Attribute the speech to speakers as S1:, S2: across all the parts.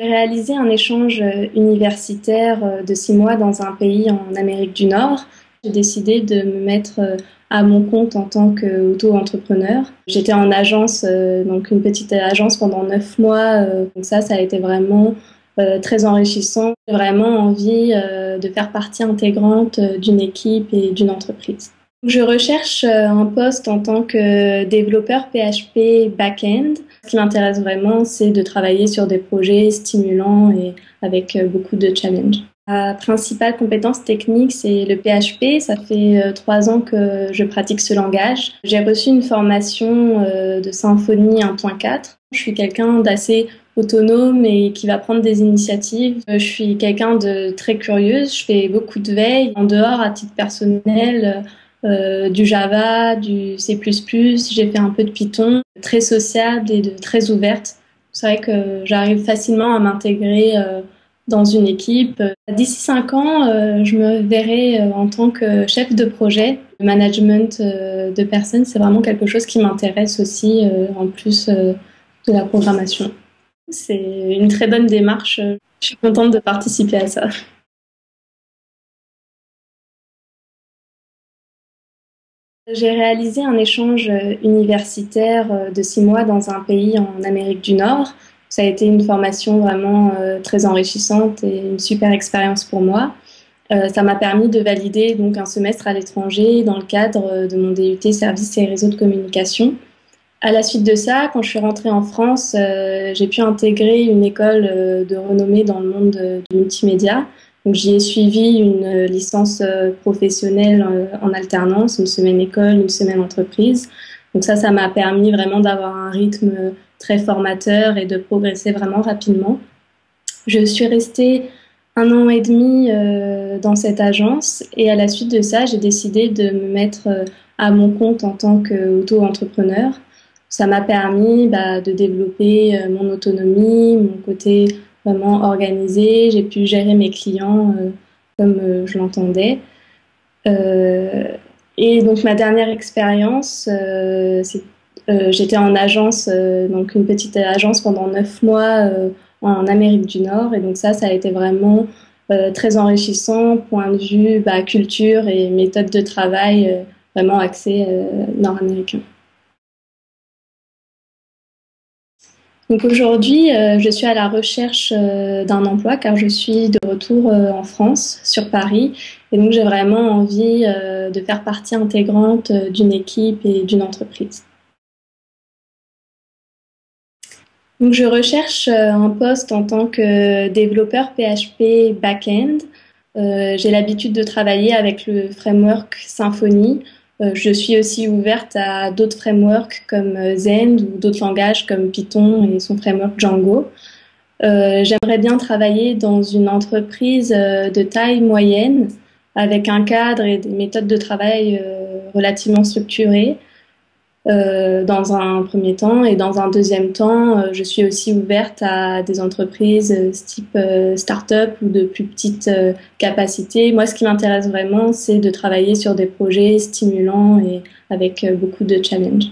S1: J'ai réalisé un échange universitaire de 6 mois dans un pays en Amérique du Nord. J'ai décidé de me mettre à mon compte en tant qu'auto-entrepreneur. J'étais en agence, donc une petite agence pendant 9 mois. Donc ça a été vraiment très enrichissant. J'ai vraiment envie de faire partie intégrante d'une équipe et d'une entreprise. Je recherche un poste en tant que développeur PHP back-end. Ce qui m'intéresse vraiment, c'est de travailler sur des projets stimulants et avec beaucoup de challenges. Ma principale compétence technique, c'est le PHP. Ça fait 3 ans que je pratique ce langage. J'ai reçu une formation de Symfony 1.4. Je suis quelqu'un d'assez autonome et qui va prendre des initiatives. Je suis quelqu'un de très curieuse. Je fais beaucoup de veille. En dehors, à titre personnel, du Java, du C++, j'ai fait un peu de Python, très sociable et très ouverte. C'est vrai que j'arrive facilement à m'intégrer dans une équipe. D'ici 5 ans, je me verrai en tant que chef de projet. Le management de personnes, c'est vraiment quelque chose qui m'intéresse aussi, en plus de la programmation. C'est une très bonne démarche. Je suis contente de participer à ça. J'ai réalisé un échange universitaire de 6 mois dans un pays en Amérique du Nord. Ça a été une formation vraiment très enrichissante et une super expérience pour moi. Ça m'a permis de valider donc un semestre à l'étranger dans le cadre de mon DUT Services et réseaux de communication. À la suite de ça, quand je suis rentrée en France, j'ai pu intégrer une école de renommée dans le monde du multimédia. Donc, j'y ai suivi une licence professionnelle en alternance, une semaine école, une semaine entreprise. Donc ça m'a permis vraiment d'avoir un rythme très formateur et de progresser vraiment rapidement. Je suis restée 1 an et demi dans cette agence et à la suite de ça, j'ai décidé de me mettre à mon compte en tant qu'auto-entrepreneur. Ça m'a permis de développer mon autonomie, mon côté vraiment organisé. J'ai pu gérer mes clients comme je l'entendais. Euh, et donc ma dernière expérience, j'étais en agence, donc une petite agence pendant 9 mois en Amérique du Nord. Et donc ça a été vraiment très enrichissant, point de vue culture et méthode de travail, vraiment axé nord-américain. Donc aujourd'hui, je suis à la recherche d'un emploi car je suis de retour en France, sur Paris. Et donc j'ai vraiment envie de faire partie intégrante d'une équipe et d'une entreprise. Donc je recherche un poste en tant que développeur PHP back-end. J'ai l'habitude de travailler avec le framework Symfony. Je suis aussi ouverte à d'autres frameworks comme Zend ou d'autres langages comme Python et son framework Django. J'aimerais bien travailler dans une entreprise de taille moyenne avec un cadre et des méthodes de travail relativement structurées dans un premier temps. Et dans un deuxième temps, je suis aussi ouverte à des entreprises type start-up ou de plus petites capacités. Moi, ce qui m'intéresse vraiment, c'est de travailler sur des projets stimulants et avec beaucoup de challenges.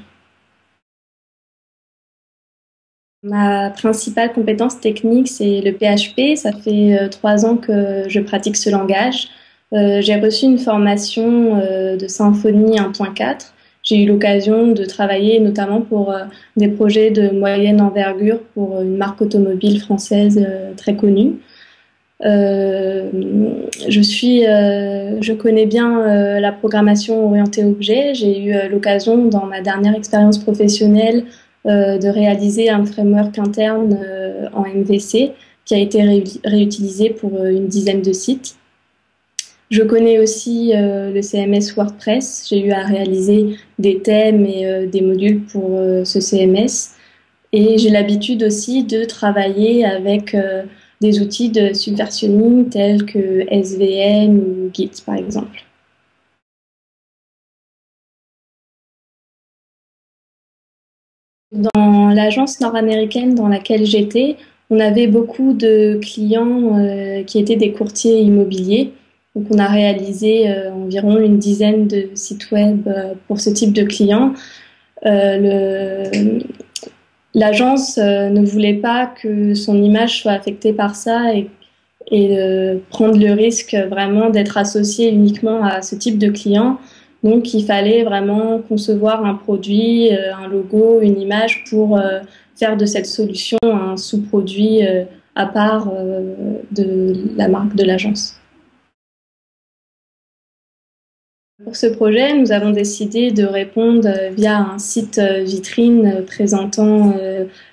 S1: Ma principale compétence technique, c'est le PHP. Ça fait 3 ans que je pratique ce langage. J'ai reçu une formation de Symfony 1.4. J'ai eu l'occasion de travailler notamment pour des projets de moyenne envergure pour une marque automobile française très connue. Euh, je connais bien la programmation orientée objet. J'ai eu l'occasion dans ma dernière expérience professionnelle de réaliser un framework interne en MVC qui a été réutilisé pour une dizaine de sites. Je connais aussi le CMS WordPress. J'ai eu à réaliser des thèmes et des modules pour ce CMS. Et j'ai l'habitude aussi de travailler avec des outils de subversionning tels que SVN ou Git, par exemple. Dans l'agence nord-américaine dans laquelle j'étais, on avait beaucoup de clients qui étaient des courtiers immobiliers. Donc, on a réalisé environ une dizaine de sites web pour ce type de clients. Euh, le, l'agence ne voulait pas que son image soit affectée par ça et prendre le risque vraiment d'être associé uniquement à ce type de client. Donc, il fallait vraiment concevoir un produit, un logo, une image pour faire de cette solution un sous-produit à part de la marque de l'agence. Pour ce projet, nous avons décidé de répondre via un site vitrine présentant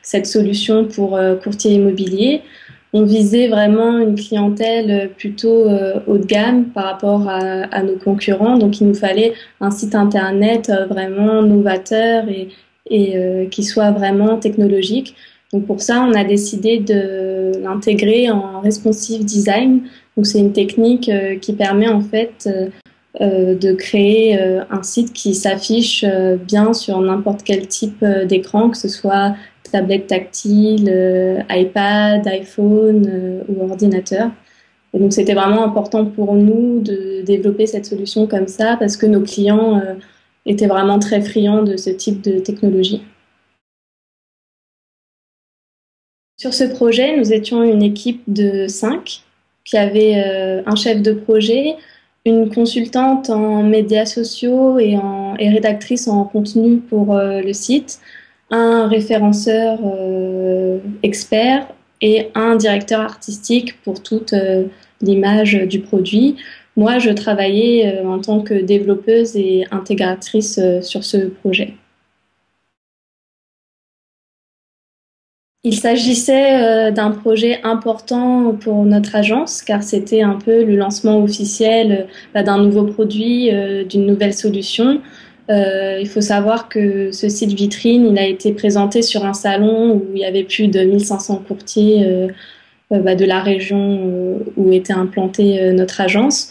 S1: cette solution pour courtier immobilier. On visait vraiment une clientèle plutôt haut de gamme par rapport à nos concurrents. Donc, il nous fallait un site internet vraiment novateur et qui soit vraiment technologique. Donc, pour ça, on a décidé de l'intégrer en responsive design. Donc, c'est une technique qui permet en fait de créer un site qui s'affiche bien sur n'importe quel type d'écran, que ce soit tablette tactile, iPad, iPhone ou ordinateur. Et donc c'était vraiment important pour nous de développer cette solution comme ça parce que nos clients étaient vraiment très friands de ce type de technologie. Sur ce projet, nous étions une équipe de 5 qui avait un chef de projet, une consultante en médias sociaux et rédactrice en contenu pour le site, un référenceur expert et un directeur artistique pour toute l'image du produit. Moi, je travaillais en tant que développeuse et intégratrice sur ce projet. Il s'agissait d'un projet important pour notre agence car c'était un peu le lancement officiel d'un nouveau produit, d'une nouvelle solution. Il faut savoir que ce site vitrine, il a été présenté sur un salon où il y avait plus de 1500 courtiers de la région où était implantée notre agence.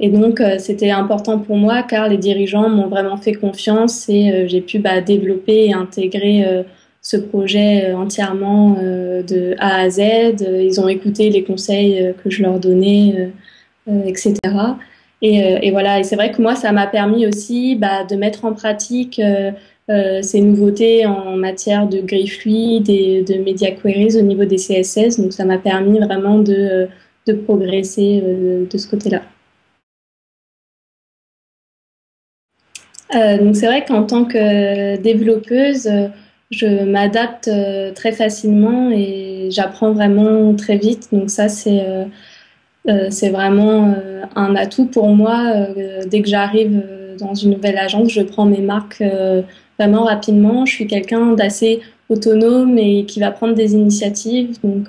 S1: Et donc, c'était important pour moi car les dirigeants m'ont vraiment fait confiance et j'ai pu développer et intégrer ce projet entièrement de A à Z. Ils ont écouté les conseils que je leur donnais, etc. Et voilà, et c'est vrai que moi, ça m'a permis aussi de mettre en pratique ces nouveautés en matière de grilles fluides et de media queries au niveau des CSS. Donc, ça m'a permis vraiment de progresser de ce côté-là. Donc c'est vrai qu'en tant que développeuse, je m'adapte très facilement et j'apprends vraiment très vite. Donc ça, c'est vraiment un atout pour moi. Dès que j'arrive dans une nouvelle agence, je prends mes marques vraiment rapidement. Je suis quelqu'un d'assez autonome et qui va prendre des initiatives. Donc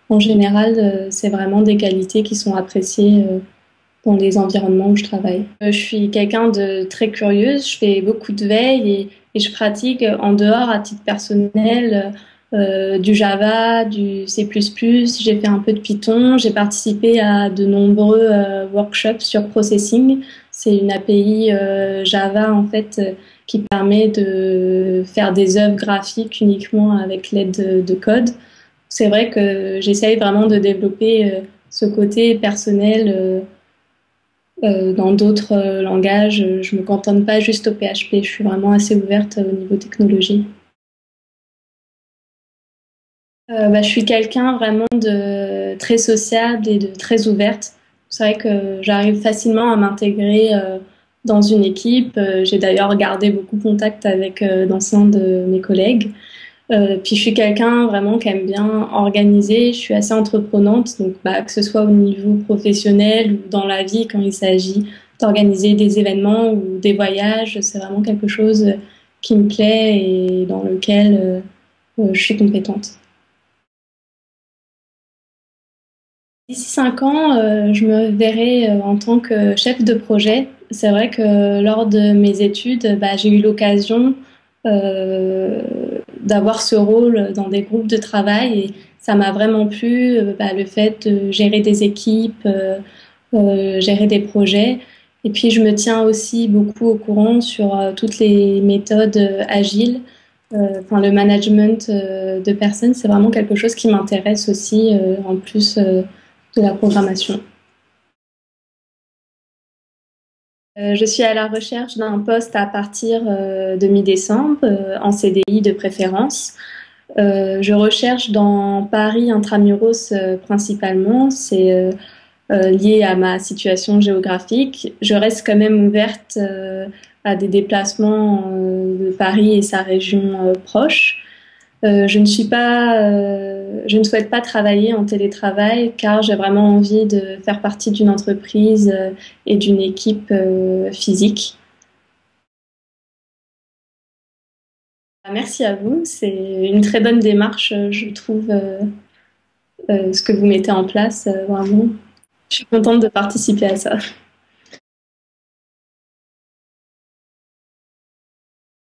S1: en général, c'est vraiment des qualités qui sont appréciées dans les environnements où je travaille. Je suis quelqu'un de très curieuse, je fais beaucoup de veille et je pratique en dehors à titre personnel du Java, du C++, j'ai fait un peu de Python, j'ai participé à de nombreux workshops sur processing. C'est une API Java en fait qui permet de faire des œuvres graphiques uniquement avec l'aide de code. C'est vrai que j'essaye vraiment de développer ce côté personnel dans d'autres langages. Je me cantonne pas juste au PHP, je suis vraiment assez ouverte au niveau technologie. Je suis quelqu'un vraiment de très sociable et de très ouverte. C'est vrai que j'arrive facilement à m'intégrer dans une équipe. J'ai d'ailleurs gardé beaucoup contact avec d'anciens de mes collègues. Puis je suis quelqu'un vraiment qui aime bien organiser. Je suis assez entreprenante, donc que ce soit au niveau professionnel ou dans la vie, quand il s'agit d'organiser des événements ou des voyages, c'est vraiment quelque chose qui me plaît et dans lequel je suis compétente. D'ici 5 ans, je me verrai en tant que chef de projet. C'est vrai que lors de mes études, j'ai eu l'occasion euh, d'avoir ce rôle dans des groupes de travail et ça m'a vraiment plu, le fait de gérer des équipes, gérer des projets. Et puis je me tiens aussi beaucoup au courant sur toutes les méthodes agiles. Enfin, le management de personnes, c'est vraiment quelque chose qui m'intéresse aussi, en plus de la programmation. Je suis à la recherche d'un poste à partir de mi-décembre, en CDI de préférence. Je recherche dans Paris intramuros principalement. C'est lié à ma situation géographique. Je reste quand même ouverte à des déplacements de Paris et sa région proche. Je ne souhaite pas travailler en télétravail car j'ai vraiment envie de faire partie d'une entreprise et d'une équipe physique. Merci à vous, c'est une très bonne démarche, je trouve, ce que vous mettez en place, vraiment. Je suis contente de participer à ça.